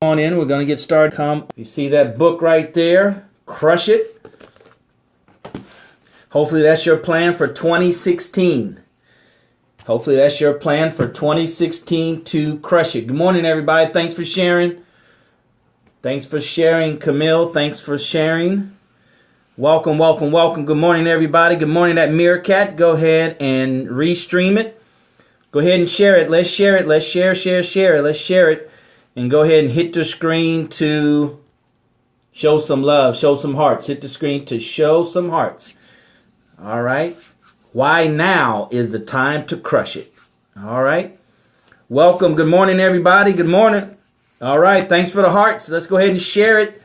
On in, we're going to get started. You see that book right there? Crush it. Hopefully that's your plan for 2016. Hopefully that's your plan for 2016 to crush it. Good morning, everybody. Thanks for sharing. Thanks for sharing, Camille. Thanks for sharing. Welcome, welcome, welcome. Good morning, everybody. Good morning, that Meerkat. Go ahead and restream it. Go ahead and share it. Let's share it. Let's share it. Let's share it. And go ahead and hit the screen to show some love, show some hearts. Hit the screen to show some hearts. All right. Why now is the time to crush it. All right. Welcome. Good morning, everybody. Good morning. All right. Thanks for the hearts. Let's go ahead and share it.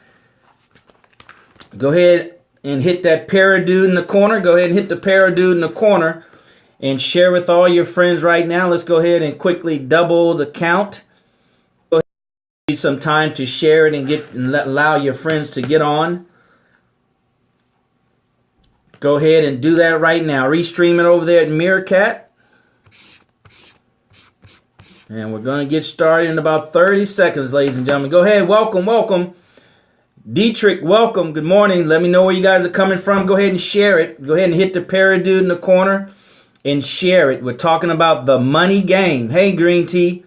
Go ahead and hit that paradude in the corner. Go ahead and hit the paradude in the corner and share with all your friends right now. Let's go ahead and quickly double the count. Some time to share it and allow your friends to get on. Go ahead and do that right now. Restream it over there at Meerkat. And we're going to get started in about 30 seconds, ladies and gentlemen. Go ahead. Welcome, welcome. Dietrich, welcome. Good morning. Let me know where you guys are coming from. Go ahead and share it. Go ahead and hit the paradude in the corner and share it. We're talking about the money game. Hey, Green Tea.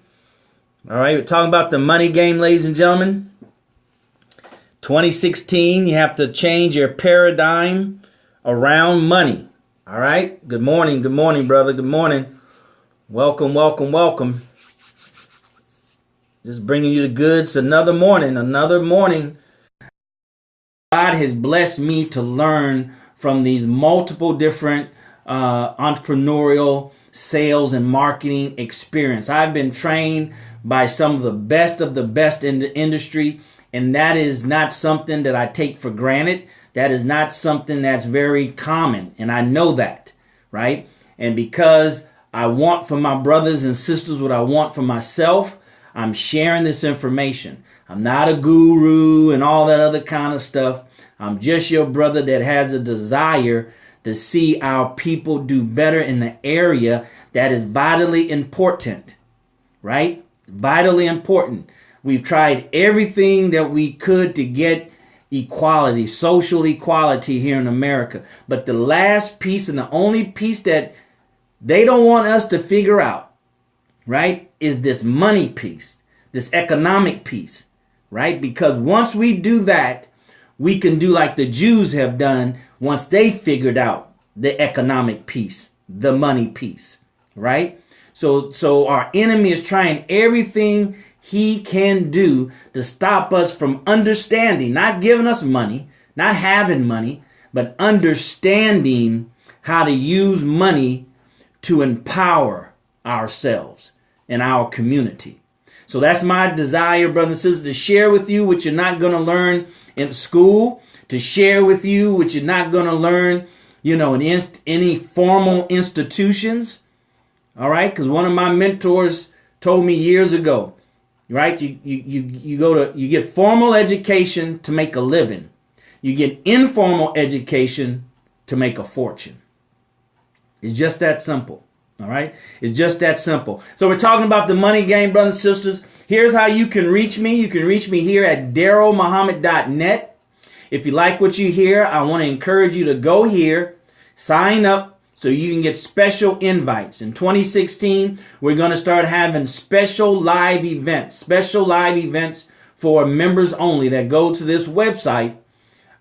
All right, we're talking about the money game, ladies and gentlemen. 2016, you have to change your paradigm around money. All right, good morning, brother. Good morning. Welcome, welcome, welcome. Just bringing you the goods another morning. God has blessed me to learn from these multiple different entrepreneurial sales and marketing experience. I've been trained by some of the best in the industry. And that is not something that I take for granted. That is not something that's very common. And I know that, right? And because I want for my brothers and sisters what I want for myself, I'm sharing this information. I'm not a guru and all that other kind of stuff. I'm just your brother that has a desire to see our people do better in the area that is vitally important, right? Vitally important. We've tried everything that we could to get equality, social equality here in America. But the last piece and the only piece that they don't want us to figure out, right, is this money piece, this economic piece, right? Because once we do that, we can do like the Jews have done once they figured out the economic piece, the money piece, right? So our enemy is trying everything he can do to stop us from understanding, not giving us money, not having money, but understanding how to use money to empower ourselves and our community. So that's my desire, brothers and sisters, to share with you what you're not going to learn in school, to share with you what you're not going to learn, in any formal institutions. All right, because one of my mentors told me years ago, right? You get formal education to make a living. You get informal education to make a fortune. It's just that simple. All right, it's just that simple. So we're talking about the money game, brothers and sisters. Here's how you can reach me. You can reach me here at DarrellMuhammad.net. If you like what you hear, I want to encourage you to go here, sign up, so you can get special invites. In 2016, we're going to start having special live events for members only that go to this website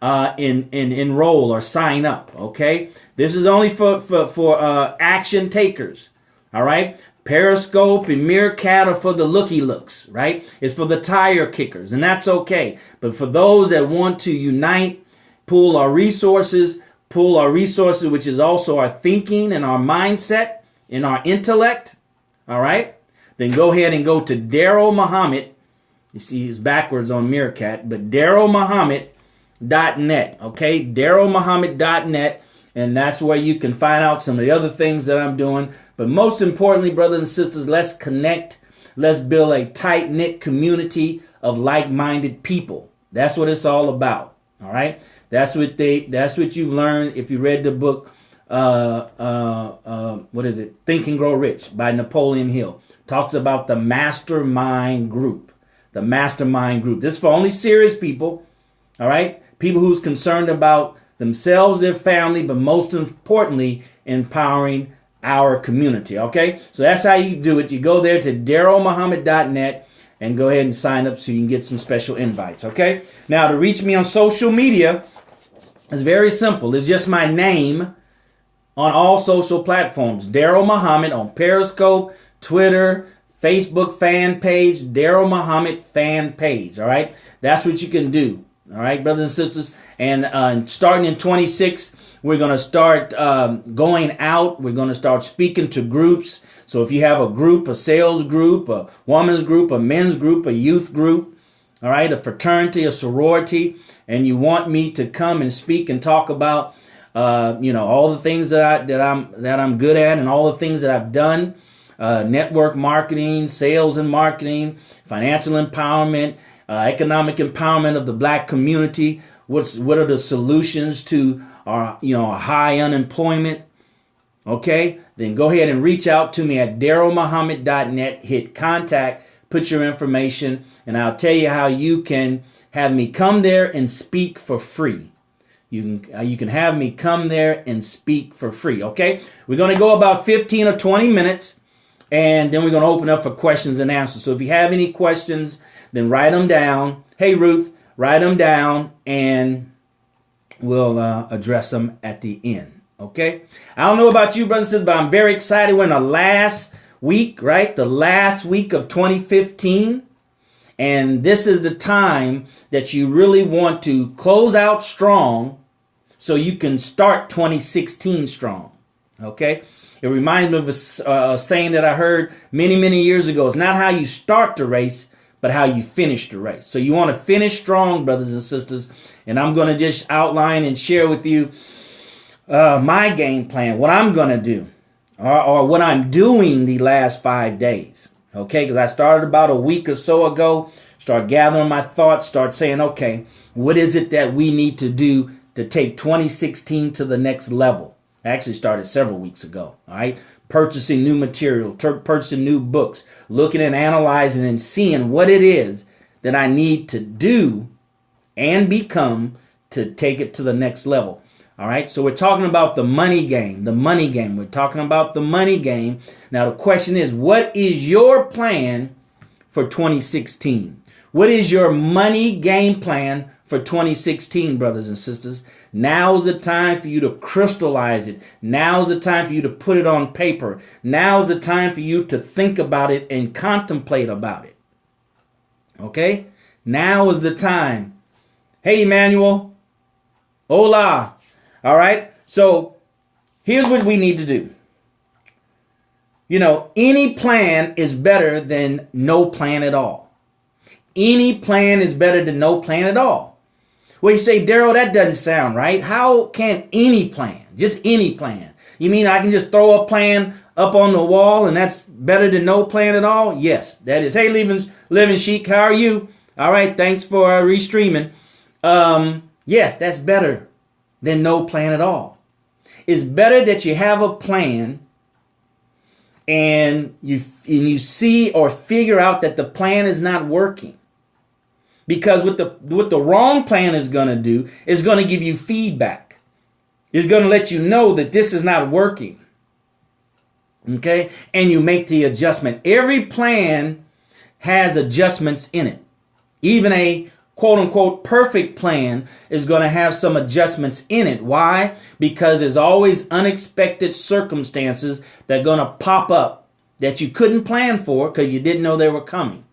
and enroll or sign up. Okay, this is only for action takers. All right, Periscope and Meerkat are for the looky looks. Right, it's for the tire kickers, and that's okay. But for those that want to unite, pool our resources, which is also our thinking and our mindset and our intellect. All right. Then go ahead and go to Darrell Muhammad. You see it's backwards on Meerkat, but DarrellMuhammad.net. Okay. DarrellMuhammad.net. And that's where you can find out some of the other things that I'm doing. But most importantly, brothers and sisters, let's connect. Let's build a tight-knit community of like-minded people. That's what it's all about. All right. That's what you've learned if you read the book, what is it? Think and Grow Rich by Napoleon Hill. Talks about the mastermind group. the mastermind group. This is for only serious people, all right? People who's concerned about themselves, their family, but most importantly, empowering our community, okay? So that's how you do it. You go there to DarrellMuhammad.net and go ahead and sign up so you can get some special invites, okay? Now, to reach me on social media is very simple. It's just my name on all social platforms. Darrell Muhammad on Periscope, Twitter, Facebook fan page, Darrell Muhammad fan page, all right? That's what you can do, all right, brothers and sisters? And starting in 26, we're going to start going out. We're going to start speaking to groups. So if you have a group, a sales group, a woman's group, a men's group, a youth group, all right, a fraternity, a sorority, and you want me to come and speak and talk about, all the things that I'm good at and all the things that I've done, network marketing, sales and marketing, financial empowerment, economic empowerment of the black community. What are the solutions to our high unemployment? Okay, then go ahead and reach out to me at DarrellMuhammad.net. Hit contact, put your information, and I'll tell you how you can have me come there and speak for free. You can have me come there and speak for free. Okay, we're going to go about 15 or 20 minutes, and then we're going to open up for questions and answers. So if you have any questions, then write them down. Hey, Ruth, write them down, and we'll address them at the end. Okay, I don't know about you, brothers and sisters, but I'm very excited. We're in the last week, right? The last week of 2015. And this is the time that you really want to close out strong so you can start 2016 strong. Okay, it reminds me of a saying that I heard many, many years ago. It's not how you start the race, but how you finish the race. So you want to finish strong, brothers and sisters. And I'm going to just outline and share with you my game plan, what I'm going to do, or what I'm doing the last 5 days. Okay, because I started about a week or so ago, start gathering my thoughts, start saying, okay, what is it that we need to do to take 2016 to the next level? I actually started several weeks ago, all right? Purchasing new material, purchasing new books, looking and analyzing and seeing what it is that I need to do and become to take it to the next level. All right, so we're talking about the money game, We're talking about the money game. Now, the question is, what is your plan for 2016? What is your money game plan for 2016, brothers and sisters? Now's the time for you to crystallize it. Now's the time for you to put it on paper. Now's the time for you to think about it and contemplate about it. Okay? Now is the time. Hey, Emmanuel. Hola. All right, so here's what we need to do. Any plan is better than no plan at all. Any plan is better than no plan at all. Well, you say, Darrell, that doesn't sound right. How can any plan, just any plan? You mean I can just throw a plan up on the wall and that's better than no plan at all? Yes, that is. Hey, Living Sheik, how are you? All right, thanks for restreaming. Yes, that's better than no plan at all. It's better that you have a plan and you see or figure out that the plan is not working. Because what the wrong plan is going to do is going to give you feedback. It's going to let you know that this is not working. Okay? And you make the adjustment. Every plan has adjustments in it. Even a quote-unquote perfect plan is going to have some adjustments in it. Why? Because there's always unexpected circumstances that are going to pop up that you couldn't plan for because you didn't know they were coming.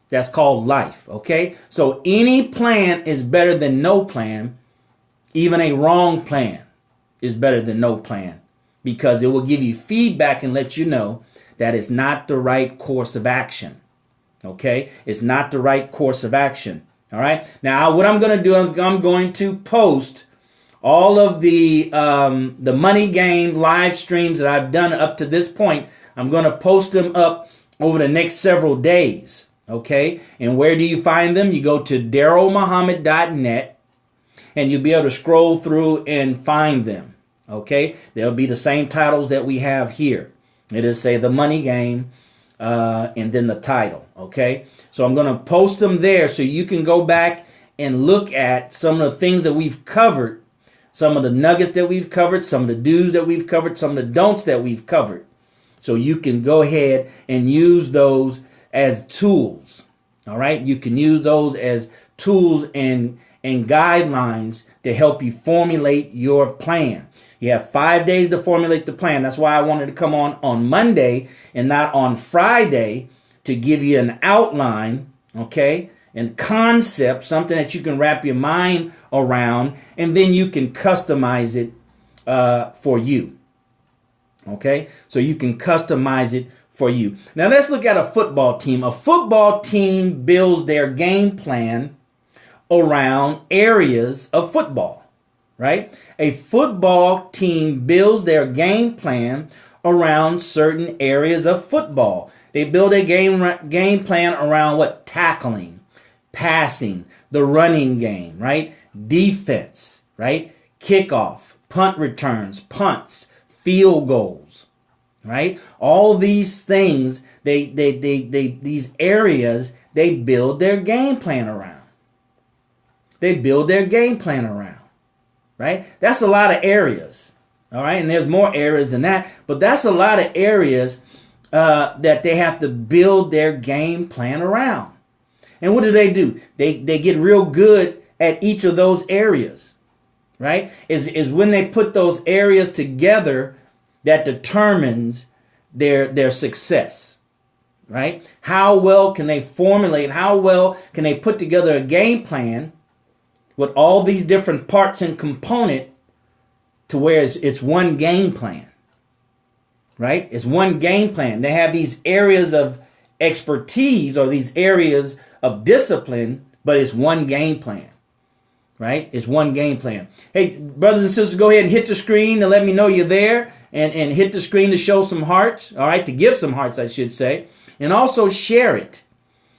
That's called life, okay? So any plan is better than no plan. Even a wrong plan is better than no plan because it will give you feedback and let you know that it's not the right course of action, okay? It's not the right course of action. All right. Now, what I'm going to do, I'm going to post all of the money game live streams that I've done up to this point. I'm going to post them up over the next several days. Okay. And where do you find them? You go to DarrellMuhammad.net and you'll be able to scroll through and find them. Okay. They'll be the same titles that we have here. It'll say the money game. and then the title. Okay, so I'm going to post them there so you can go back and look at some of the things that we've covered, some of the nuggets that we've covered, some of the do's that we've covered, some of the don'ts that we've covered. So you can go ahead and use those as tools. All right, you can use those as tools and guidelines to help you formulate your plan. You have 5 days to formulate the plan. That's why I wanted to come on Monday and not on Friday to give you an outline, okay, and concept, something that you can wrap your mind around, and then you can customize it for you. Okay, so you can customize it for you. Now let's look at a football team. A football team builds their game plan around areas of football, right? A football team builds their game plan around certain areas of football. They build a game plan around what? Tackling, passing, the running game, right? Defense, right? Kickoff, punt returns, punts, field goals, right? All these things, these areas, they build their game plan around. They build their game plan around, right? That's a lot of areas, all right? And there's more areas than that, but that's a lot of areas that they have to build their game plan around. And what do? They get real good at each of those areas, right? Is when they put those areas together that determines their success, right? How well can they formulate, how well can they put together a game plan with all these different parts and component to where it's one game plan, right? It's one game plan. They have these areas of expertise or these areas of discipline, but it's one game plan, right? It's one game plan. Hey, brothers and sisters, go ahead and hit the screen to let me know you're there, and hit the screen to show some hearts, all right, to give some hearts, I should say, and also share it.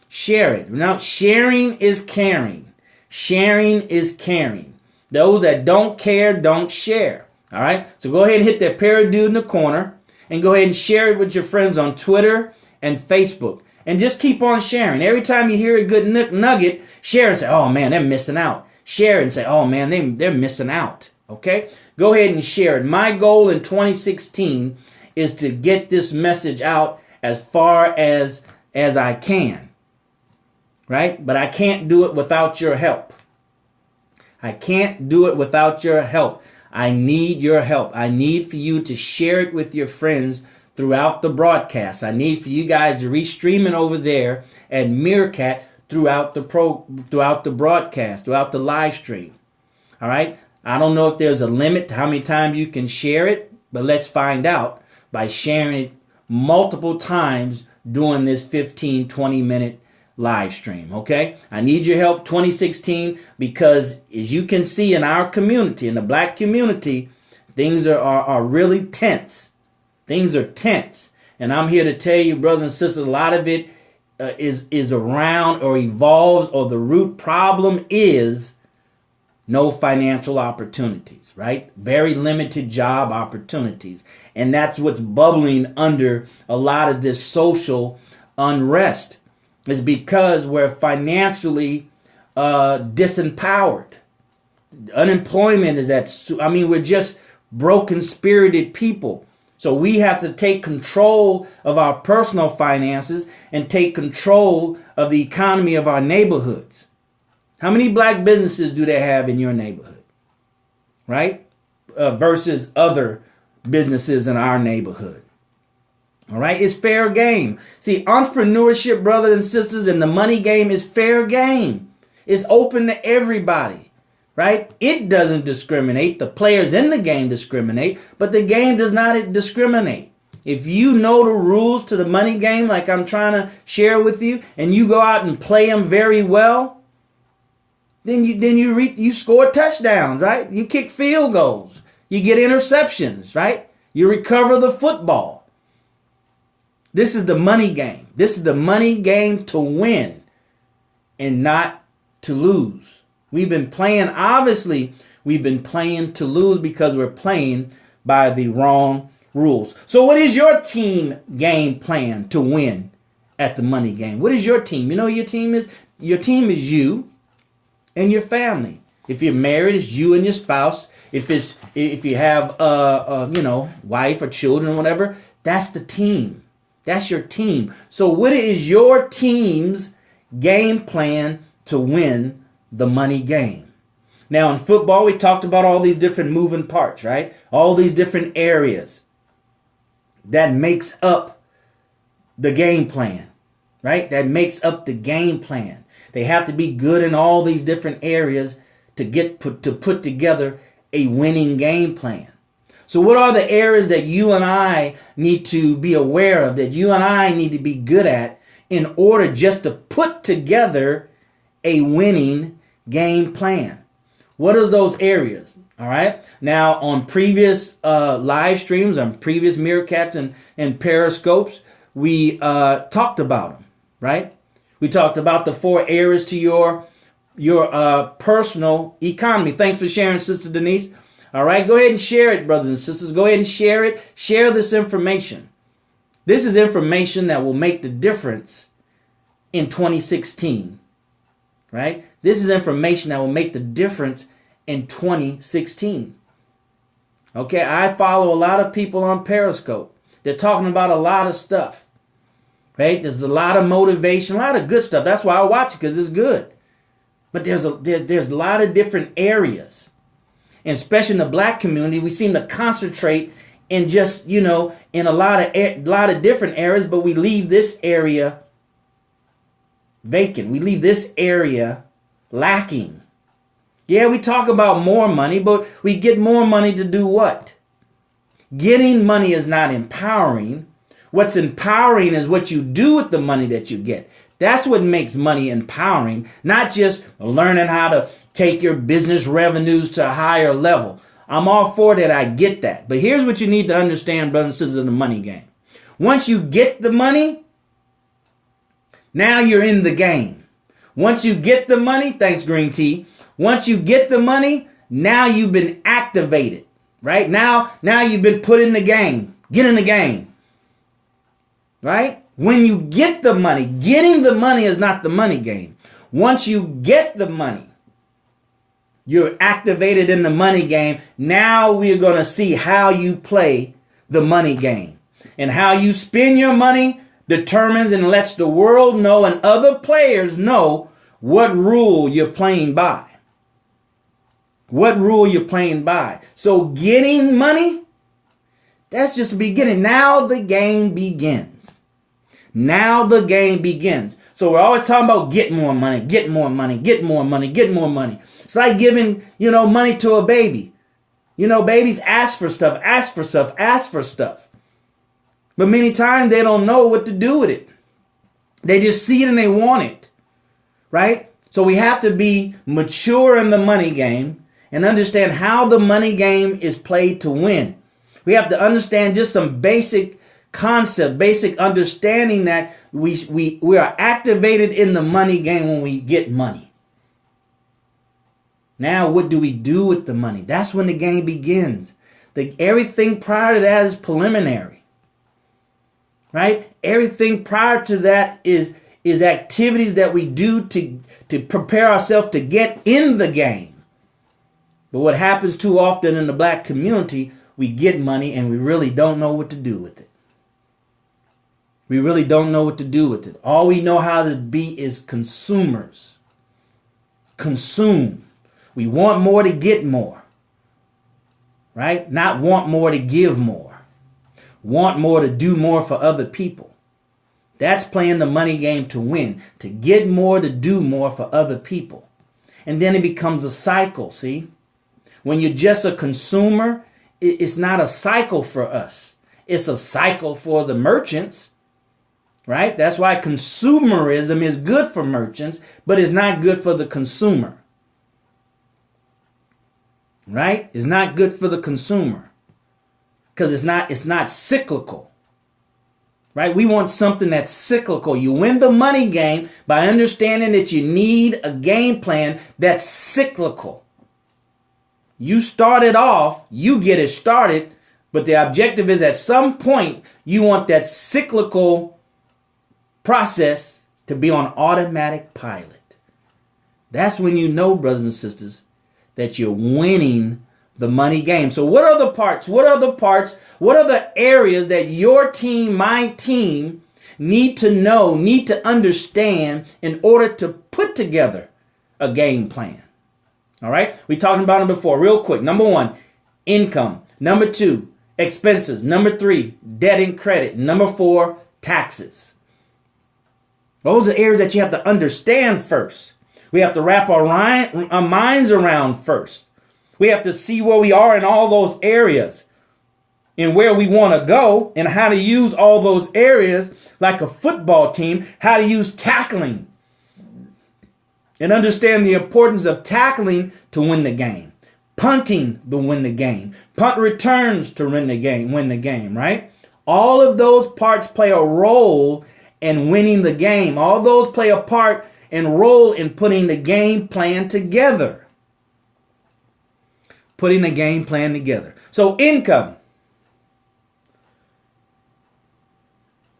Share it. Now, sharing is caring. Sharing is caring. Those that don't care, don't share. All right. So go ahead and hit that parrot dude in the corner and go ahead and share it with your friends on Twitter and Facebook. And just keep on sharing. Every time you hear a good nugget, share and say, oh man, they're missing out. Share and say, oh man, they're missing out. Okay. Go ahead and share it. My goal in 2016 is to get this message out as far as I can. Right? But I can't do it without your help. I can't do it without your help. I need your help. I need for you to share it with your friends throughout the broadcast. I need for you guys to restream it over there at Meerkat throughout the broadcast, throughout the live stream. All right? I don't know if there's a limit to how many times you can share it, but let's find out by sharing it multiple times during this 15, 20-minute live stream. Okay, I need your help 2016, because as you can see in our community, in the black community, things are really tense. Things are tense, and I'm here to tell you, brothers and sisters, a lot of it is around or evolves, or the root problem is no financial opportunities, right? Very limited job opportunities, and that's what's bubbling under a lot of this social unrest. Is because we're financially disempowered. Unemployment is we're just broken-spirited people. So we have to take control of our personal finances and take control of the economy of our neighborhoods. How many black businesses do they have in your neighborhood? Right? Versus other businesses in our neighborhood. All right, it's fair game. See, entrepreneurship, brothers and sisters, and the money game is fair game. It's open to everybody, right? It doesn't discriminate. The players in the game discriminate, but the game does not discriminate. If you know the rules to the money game, like I'm trying to share with you, and you go out and play them very well, then you score touchdowns, right? You kick field goals. You get interceptions, right? You recover the football. This is the money game. This is the money game to win and not to lose. We've been playing to lose because we're playing by the wrong rules. So what is your team game plan to win at the money game? What is your team? You know what your team is? Your team is you and your family. If you're married, it's you and your spouse. If you have wife or children or whatever, that's the team. That's your team. So what is your team's game plan to win the money game? Now in football, we talked about all these different moving parts, right? All these different areas that makes up the game plan, right? That makes up the game plan. They have to be good in all these different areas to put together a winning game plan. So what are the areas that you and I need to be aware of, that you and I need to be good at in order just to put together a winning game plan? What are those areas? All right. Now, on previous live streams, on previous Meerkats and Periscopes, we talked about them, right? We talked about the 4 areas to your personal economy. Thanks for sharing, Sister Denise. All right, go ahead and share it, brothers and sisters. Go ahead and share it. Share this information. This is information that will make the difference in 2016, right? This is information that will make the difference in 2016. Okay, I follow a lot of people on Periscope. They're talking about a lot of stuff, right? There's a lot of motivation, a lot of good stuff. That's why I watch it, because it's good. But there's a lot of different areas. And especially in the black community, we seem to concentrate in just, in a lot of different areas, but we leave this area vacant. We leave this area lacking. Yeah, we talk about more money, but we get more money to do what? Getting money is not empowering. What's empowering is what you do with the money that you get. That's what makes money empowering, not just learning how to take your business revenues to a higher level. I'm all for that. I get that. But here's what you need to understand, brothers and sisters, in the money game. Once you get the money, now you're in the game. Once you get the money, thanks, Green Tea. Once you get the money, now you've been activated, right? Now you've been put in the game. Get in the game, right? When you get the money, getting the money is not the money game. Once you get the money, you're activated in the money game. Now we're going to see how you play the money game. And how you spend your money determines and lets the world know and other players know what rule you're playing by. What rule you're playing by. So getting money, that's just the beginning. Now the game begins. Now the game begins. So we're always talking about get more money, get more money, get more money, get more money. It's like giving, money to a baby. Babies ask for stuff, ask for stuff, ask for stuff. But many times they don't know what to do with it. They just see it and they want it, right? So we have to be mature in the money game and understand how the money game is played to win. We have to understand just some basic concept, basic understanding that we are activated in the money game when we get money. Now, what do we do with the money? That's when the game begins. Everything prior to that is preliminary, right? Everything prior to that is activities that we do to prepare ourselves to get in the game. But what happens too often in the black community, we get money and we really don't know what to do with it. We really don't know what to do with it. All we know how to be is consumers. Consume. We want more to get more. Right? Not want more to give more. Want more to do more for other people. That's playing the money game to win. To get more, to do more for other people. And then it becomes a cycle, see? When you're just a consumer, it's not a cycle for us. It's a cycle for the merchants. Right? That's why consumerism is good for merchants, but it's not good for the consumer. Right? It's not good for the consumer because it's not cyclical. Right? We want something that's cyclical. You win the money game by understanding that you need a game plan that's cyclical. You start it off, you get it started, But the objective is at some point, you want that cyclical process to be on automatic pilot. That's when you know, brothers and sisters, that you're winning the money game. So what are the parts? What are the areas that your team, my team, need to know, need to understand in order to put together a game plan? All right. We talked about them before. Real quick. Number 1, income. Number 2, expenses. Number 3, debt and credit. Number 4, taxes. Those are areas that you have to understand first. We have to wrap our minds around first. We have to see where we are in all those areas and where we want to go and how to use all those areas like a football team, how to use tackling and understand the importance of tackling to win the game, punting to win the game, punt returns to win the game, right? All of those parts play a role in winning the game. All those play a part and role in putting the game plan together. Putting a game plan together. So income.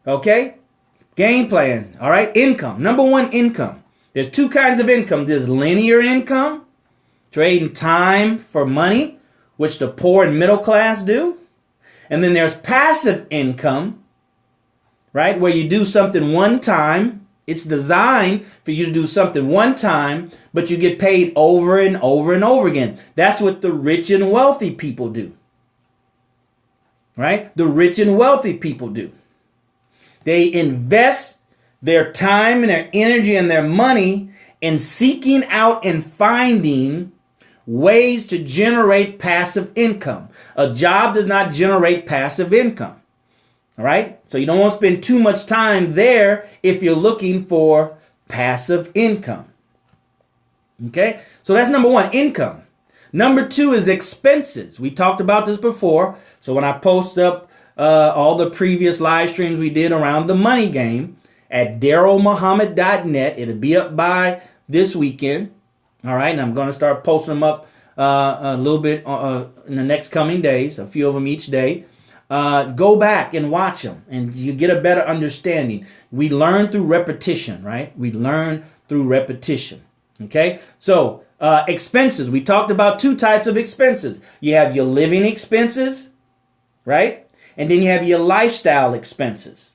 Okay? Game plan. All right? Income. Number 1, income. There's 2 kinds of income. There's linear income, trading time for money, which the poor and middle class do. And then there's passive income, right? Where you do something one time. It's designed for you to do something one time, but you get paid over and over and over again. That's what the rich and wealthy people do. Right? The rich and wealthy people do. They invest their time and their energy and their money in seeking out and finding ways to generate passive income. A job does not generate passive income. All right. So you don't want to spend too much time there if you're looking for passive income. Okay. So that's number 1, income. Number 2 is expenses. We talked about this before. So when I post up all the previous live streams we did around the money game at DarrellMuhammad.net, it'll be up by this weekend. All right. And I'm going to start posting them up a little bit in the next coming days, a few of them each day. Go back and watch them and you get a better understanding. We learn through repetition, right? We learn through repetition. Okay. So, expenses. We talked about 2 types of expenses. You have your living expenses, right? And then you have your lifestyle expenses.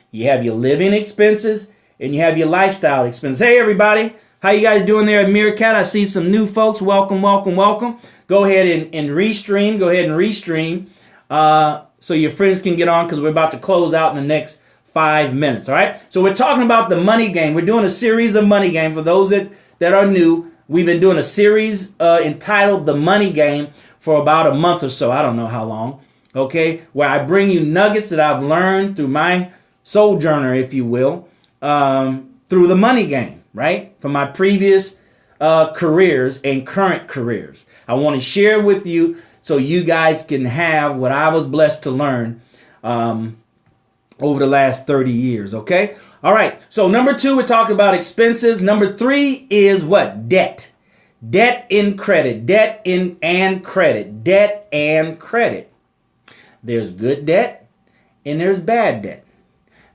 You have your living expenses and you have your lifestyle expenses. Hey, everybody. How you guys doing there at Meerkat? I see some new folks. Welcome, welcome, welcome. Go ahead and restream. Go ahead and restream. So your friends can get on because we're about to close out in the next 5 minutes. All right. So we're talking about the money game. We're doing a series of money game. For those that are new, we've been doing a series entitled The Money Game for about a month or so. I don't know how long. Okay. Where I bring you nuggets that I've learned through my sojourner, if you will, through the money game, right? From my previous careers and current careers. I want to share with you so you guys can have what I was blessed to learn over the last 30 years, okay? All right, so number 2, we're talking about expenses. Number 3 is what? Debt. Debt and credit. Debt and credit. Debt and credit. There's good debt and there's bad debt.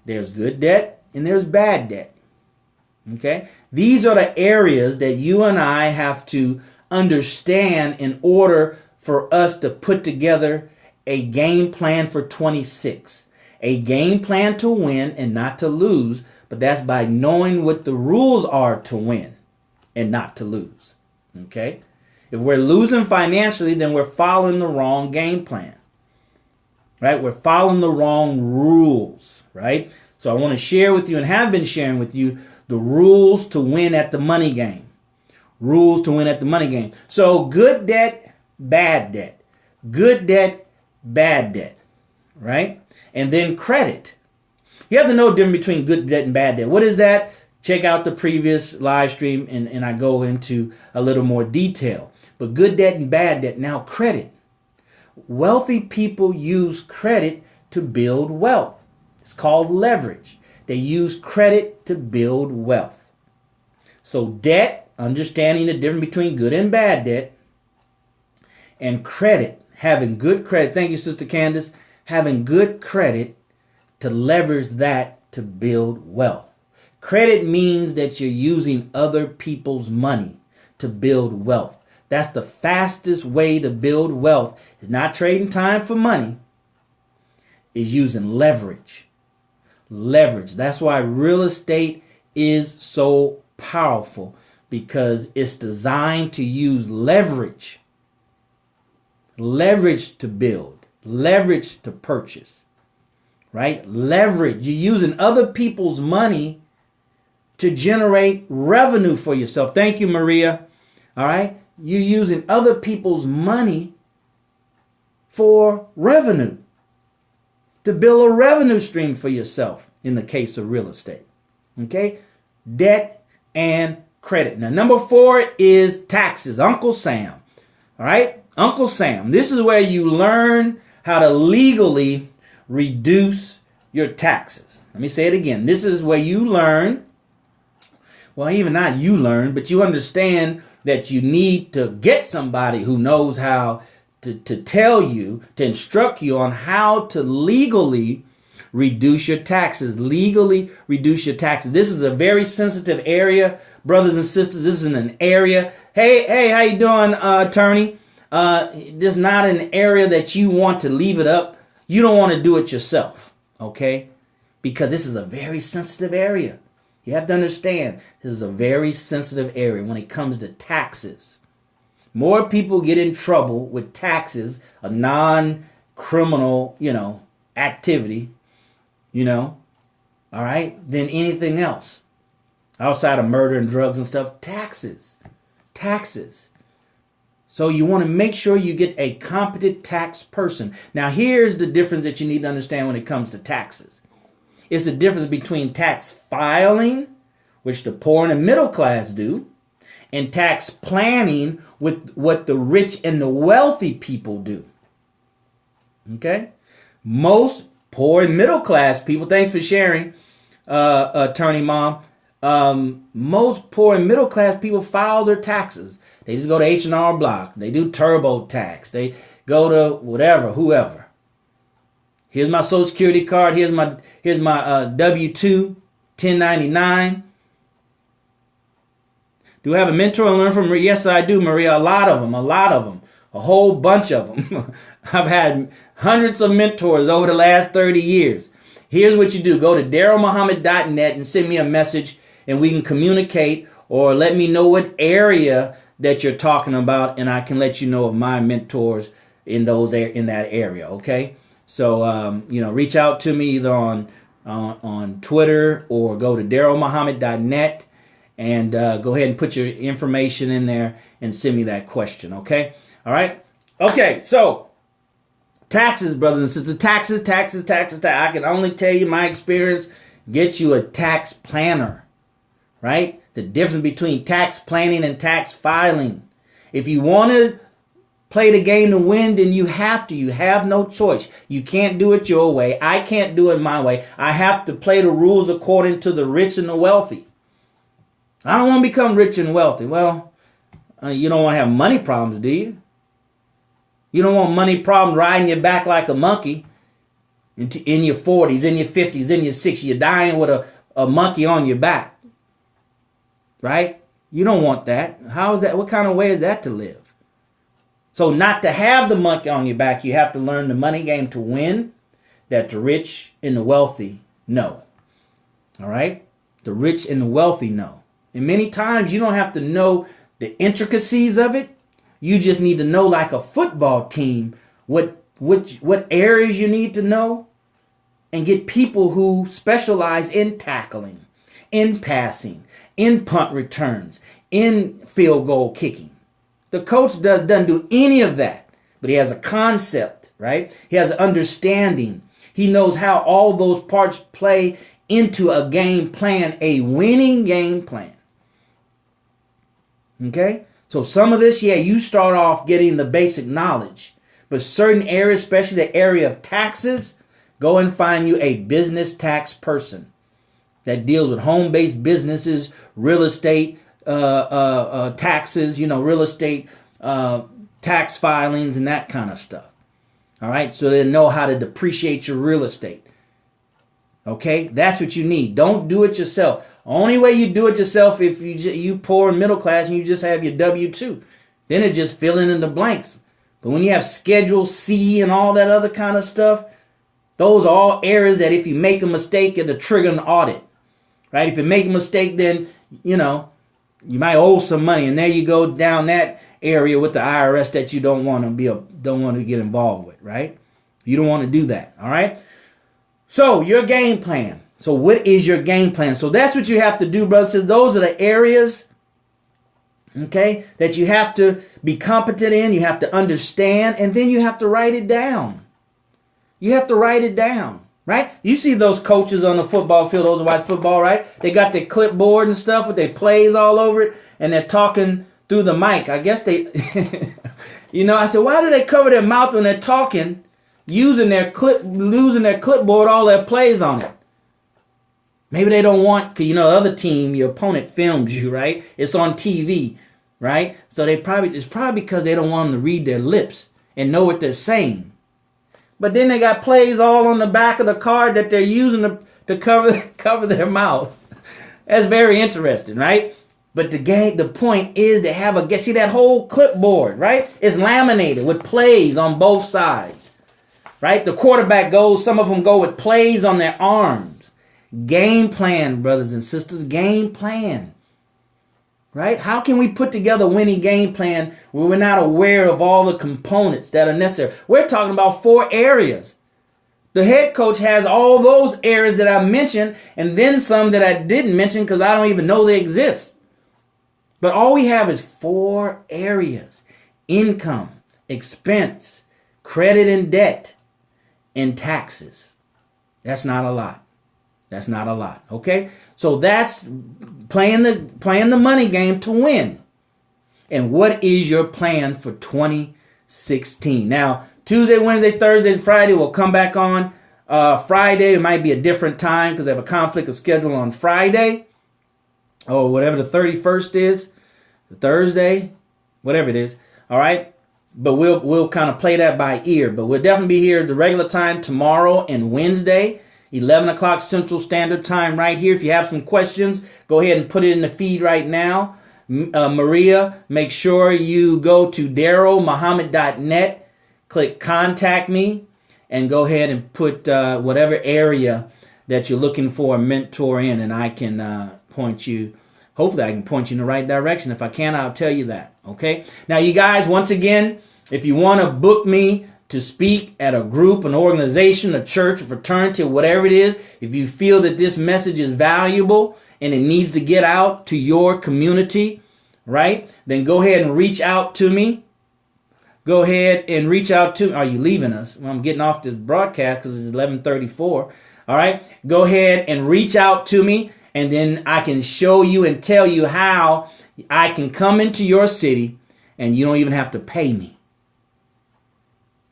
There's good debt and there's bad debt, okay? These are the areas that you and I have to understand in order for us to put together a game plan for 26. A game plan to win and not to lose, but that's by knowing what the rules are to win and not to lose. Okay? If we're losing financially, then we're following the wrong game plan. Right? We're following the wrong rules. Right? So I want to share with you and have been sharing with you the rules to win at the money game. Rules to win at the money game. So good debt, bad debt. Good debt, bad debt. Right? And then credit. You have to know the difference between good debt and bad debt. What is that? Check out the previous live stream and I go into a little more detail. But good debt and bad debt. Now credit. Wealthy people use credit to build wealth. It's called leverage. They use credit to build wealth. So debt, understanding the difference between good and bad debt, and credit, having good credit. Thank you, Sister Candace. Having good credit to leverage that to build wealth. Credit means that you're using other people's money to build wealth. That's the fastest way to build wealth. It's not trading time for money. It's using leverage. Leverage. That's why real estate is so powerful, because it's designed to use leverage. Leverage to build. Leverage to purchase. Right? Leverage. You're using other people's money to generate revenue for yourself. Thank you, Maria. All right? You're using other people's money for revenue, to build a revenue stream for yourself in the case of real estate. Okay? Debt and credit. Now, number 4 is taxes. Uncle Sam. All right? Uncle Sam. This is where you learn how to legally reduce your taxes. Let me say it again. This is where you learn, well, even not you learn, but you understand that you need to get somebody who knows how to tell you, to instruct you on how to legally reduce your taxes. Legally reduce your taxes. This is a very sensitive area, brothers and sisters. This is an area. Hey, how you doing, attorney? This is not an area that you want to leave it up. You don't want to do it yourself, okay? Because this is a very sensitive area. You have to understand, this is a very sensitive area when it comes to taxes. More people get in trouble with taxes, a non-criminal, activity, all right, than anything else. Outside of murder and drugs and stuff, taxes. So you want to make sure you get a competent tax person. Now, here's the difference that you need to understand when it comes to taxes. It's the difference between tax filing, which the poor and the middle class do, and tax planning, with what the rich and the wealthy people do. Okay? Most poor and middle class people, thanks for sharing, Attorney Mom. Most poor and middle class people file their taxes. They just go to H&R Block. They do TurboTax. They go to whatever, whoever. Here's my Social Security card. Here's my W-2, 1099. Do I have a mentor and learn from Maria? Yes, I do, Maria. A lot of them. A whole bunch of them. I've had hundreds of mentors over the last 30 years. Here's what you do. Go to DarrellMuhammad.net and send me a message, and we can communicate, or let me know what area that you're talking about, and I can let you know of my mentors in that area. Okay. So, reach out to me either on Twitter, or go to DarrellMuhammad.net and go ahead and put your information in there and send me that question. Okay. All right. Okay. So taxes, brothers and sisters, taxes. I can only tell you my experience. Get you a tax planner, right? The difference between tax planning and tax filing. If you want to play the game to win, then you have to. You have no choice. You can't do it your way. I can't do it my way. I have to play the rules according to the rich and the wealthy. I don't want to become rich and wealthy. Well, you don't want to have money problems, do you? You don't want money problems riding your back like a monkey in your 40s, in your 50s, in your 60s. You're dying with a monkey on your back. Right? You don't want that. How is that? What kind of way is that to live? So not to have the monkey on your back, you have to learn the money game to win that the rich and the wealthy know. All right? The rich and the wealthy know. And many times you don't have to know the intricacies of it. You just need to know, like a football team, what areas you need to know, and get people who specialize in tackling, in passing, in punt returns, in field goal kicking. The coach doesn't do any of that, but he has a concept, right? He has an understanding. He knows how all those parts play into a game plan, a winning game plan. Okay? So some of this, you start off getting the basic knowledge, but certain areas, especially the area of taxes, go and find you a business tax person that deals with home-based businesses, real estate taxes, real estate tax filings and that kind of stuff. All right, so they know how to depreciate your real estate. Okay, that's what you need. Don't do it yourself. Only way you do it yourself if you poor and middle class and you just have your W-2. Then it's just filling in the blanks. But when you have Schedule C and all that other kind of stuff, those are all areas that if you make a mistake, it'll trigger an audit. Right? If you make a mistake, then, you might owe some money. And there you go down that area with the IRS that you don't want to get involved with, right? You don't want to do that, all right? So your game plan. So what is your game plan? So that's what you have to do, brothers and sisters. Those are the areas, okay, that you have to be competent in. You have to understand, and then you have to write it down. You have to write it down, right? You see those coaches on the football field, those who watch football, right? They got their clipboard and stuff with their plays all over it, and they're talking through the mic. I guess they, I said, why do they cover their mouth when they're talking, losing their clipboard, all their plays on it? Maybe they don't want, because the other team, your opponent films you, right? It's on TV, right? So it's probably because they don't want them to read their lips and know what they're saying. But then they got plays all on the back of the card that they're using to cover their mouth. That's very interesting, right? But the point is to have see that whole clipboard, right? It's laminated with plays on both sides, right? The quarterback some of them go with plays on their arms. Game plan, brothers and sisters, game plan, right? How can we put together a winning game plan where we're not aware of all the components that are necessary? We're talking about 4 areas. The head coach has all those areas that I mentioned and then some that I didn't mention because I don't even know they exist. But all we have is 4 areas: income, expense, credit and debt, and taxes. That's not a lot. That's not a lot. Okay? So that's playing the money game to win. And what is your plan for 2016? Now, Tuesday, Wednesday, Thursday, Friday will come back on. Friday, it might be a different time because I have a conflict of schedule on Friday. Or whatever the 31st is, Thursday, whatever it is. All right. But we'll kind of play that by ear. But we'll definitely be here at the regular time tomorrow and Wednesday, 11 o'clock Central Standard Time right here. If you have some questions, go ahead and put it in the feed right now. Maria, make sure you go to DarrellMuhammad.net, click contact me, and go ahead and put whatever area that you're looking for a mentor in, and I can point you. Hopefully I can point you in the right direction. If I can, I'll tell you that. Okay. Now, you guys, once again, if you want to book me to speak at a group, an organization, a church, a fraternity, whatever it is, if you feel that this message is valuable and it needs to get out to your community, right, then go ahead and reach out to me. Go ahead and reach out to. Are you leaving us? Well, I'm getting off this broadcast because it's 11:34. All right. Go ahead and reach out to me, and then I can show you and tell you how I can come into your city, and you don't even have to pay me.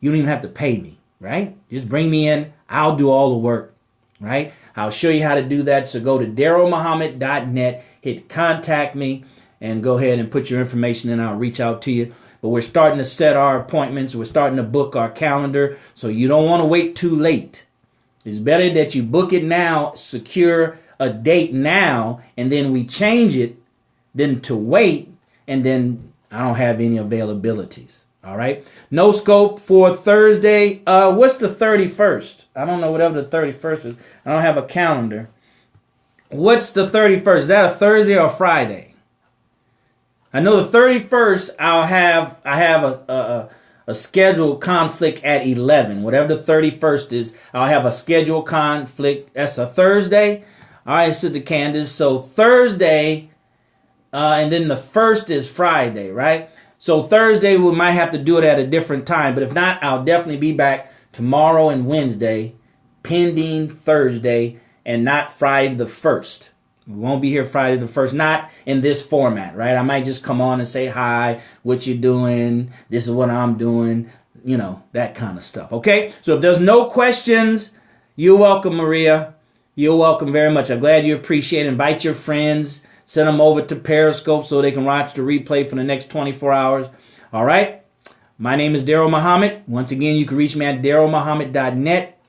You don't even have to pay me, right? Just bring me in. I'll do all the work, right? I'll show you how to do that. So go to DarrellMuhammad.net, hit contact me, and go ahead and put your information in. I'll reach out to you. But we're starting to set our appointments. We're starting to book our calendar. So you don't want to wait too late. It's better that you book it now, secure a date now, and then we change it than to wait, and then I don't have any availabilities. All right. No scope for Thursday. What's the 31st? I don't know whatever the 31st is. I don't have a calendar. What's the 31st? Is that a Thursday or a Friday? I know the 31st I have a scheduled conflict at 11. Whatever the 31st is, I'll have a scheduled conflict. That's a Thursday. All right, Sister Candace. So Thursday, and then the 1st is Friday, right? So Thursday, we might have to do it at a different time. But if not, I'll definitely be back tomorrow and Wednesday, pending Thursday, and not Friday the 1st. We won't be here Friday the 1st, not in this format, right? I might just come on and say, hi, what you doing? This is what I'm doing, that kind of stuff, okay? So if there's no questions, you're welcome, Maria. You're welcome very much. I'm glad you appreciate it. Invite your friends. Send them over to Periscope so they can watch the replay for the next 24 hours. All right? My name is DarrellMuhammad. Once again, you can reach me at DarrellMuhammad.net.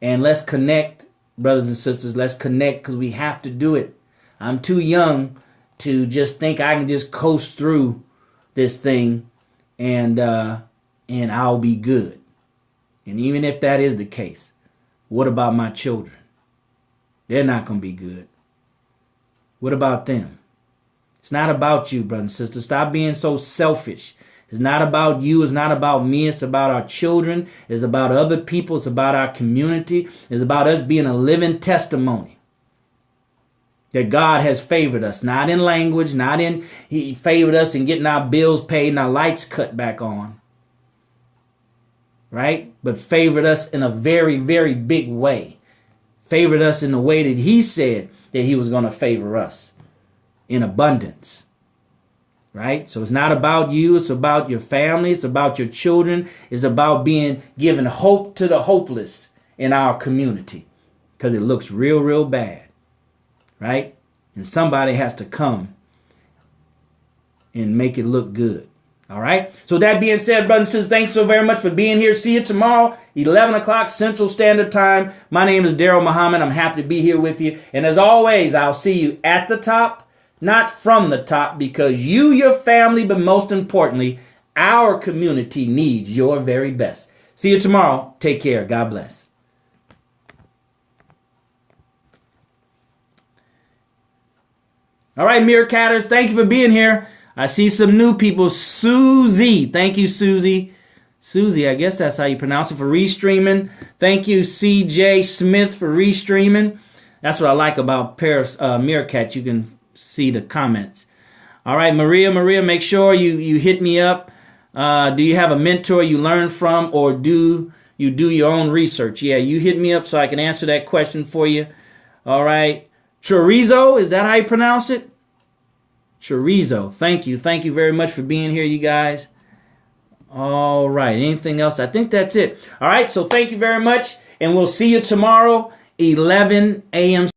And let's connect, brothers and sisters. Let's connect because we have to do it. I'm too young to just think I can just coast through this thing and I'll be good. And even if that is the case, what about my children? They're not going to be good. What about them? It's not about you, brothers and sisters. Stop being so selfish. It's not about you. It's not about me. It's about our children. It's about other people. It's about our community. It's about us being a living testimony that God has favored us. Not in language, not in He favored us in getting our bills paid and our lights cut back on. Right? But favored us in a very, very big way. Favored us in the way that He said that He was going to favor us in abundance. Right? So it's not about you. It's about your family. It's about your children. It's about giving hope to the hopeless in our community because it looks real, real bad. Right? And somebody has to come and make it look good. All right. So that being said, brothers and sisters, thanks so very much for being here. See you tomorrow, 11 o'clock Central Standard Time. My name is DarrellMuhammad. I'm happy to be here with you. And as always, I'll see you at the top, not from the top, because you, your family, but most importantly, our community needs your very best. See you tomorrow. Take care. God bless. All right, Meerkatters, thank you for being here. I see some new people. Susie. Thank you, Susie. Susie, I guess that's how you pronounce it, for restreaming. Thank you, CJ Smith, for restreaming. That's what I like about Meerkat. You can see the comments. All right, Maria, make sure you hit me up. Do you have a mentor you learn from, or do you do your own research? Yeah, you hit me up so I can answer that question for you. All right. Chorizo, is that how you pronounce it? Chorizo. Thank you. Thank you very much for being here, you guys. All right. Anything else? I think that's it. All right. So thank you very much. And we'll see you tomorrow, 11 a.m.